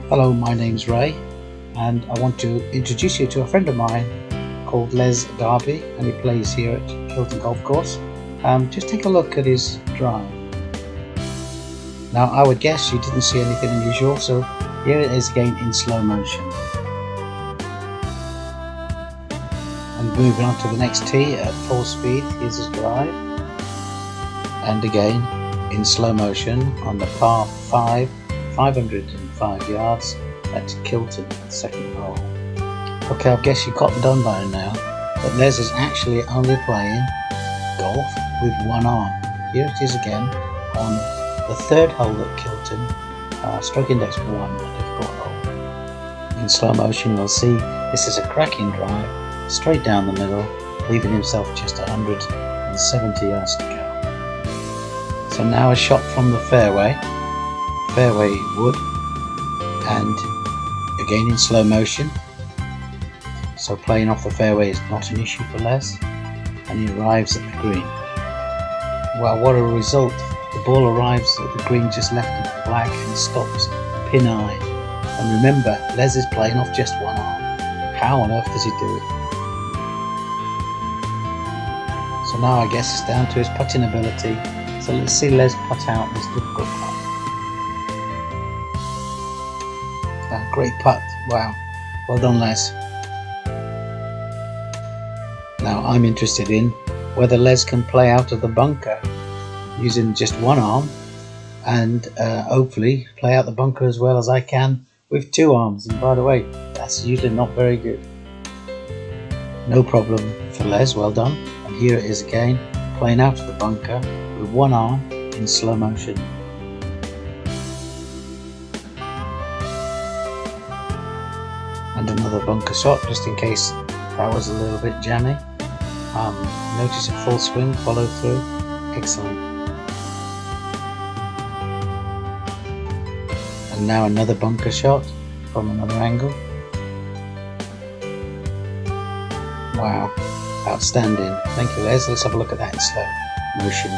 Hello, my name's Ray, and I want to introduce you to a friend of mine called Darby, and he plays here at Kilton Golf Course. Just take a look at his drive. Now, I would guess you didn't see anything unusual, so here it is again in slow motion. And moving on to the next tee at full speed, here's his drive. And again in slow motion on the par 5, 505 yards at Kilton, second hole. Okay, I guess you got done by now, but Les is actually only playing golf with one arm. Here it is again on the third hole at Kilton, stroke index 1, a difficult hole. In slow motion we'll see this is a cracking drive, straight down the middle, leaving himself just 170 yards to go. So now a shot from the fairway wood, and again in slow motion. So playing off the fairway is not an issue for Les, and he arrives at the green. Well, what a result. The ball arrives at the green just left of flag and stops pin eye. And remember, Les is playing off just one arm. How on earth does he do it? So now I guess it's down to his putting ability. So let's see Les putt out this difficult putt. Great putt, wow, well done Les. Now I'm interested in whether Les can play out of the bunker using just one arm, and hopefully play out the bunker as well as I can with two arms. And by the way, that's usually not very good. No problem for Les, well done. And here it is again, playing out of the bunker with one arm in slow motion. And another bunker shot, just in case that was a little bit jammy. Notice a full swing, follow through, excellent. And now another bunker shot from another angle. Wow, outstanding. Thank you Les, let's have a look at that in slow motion.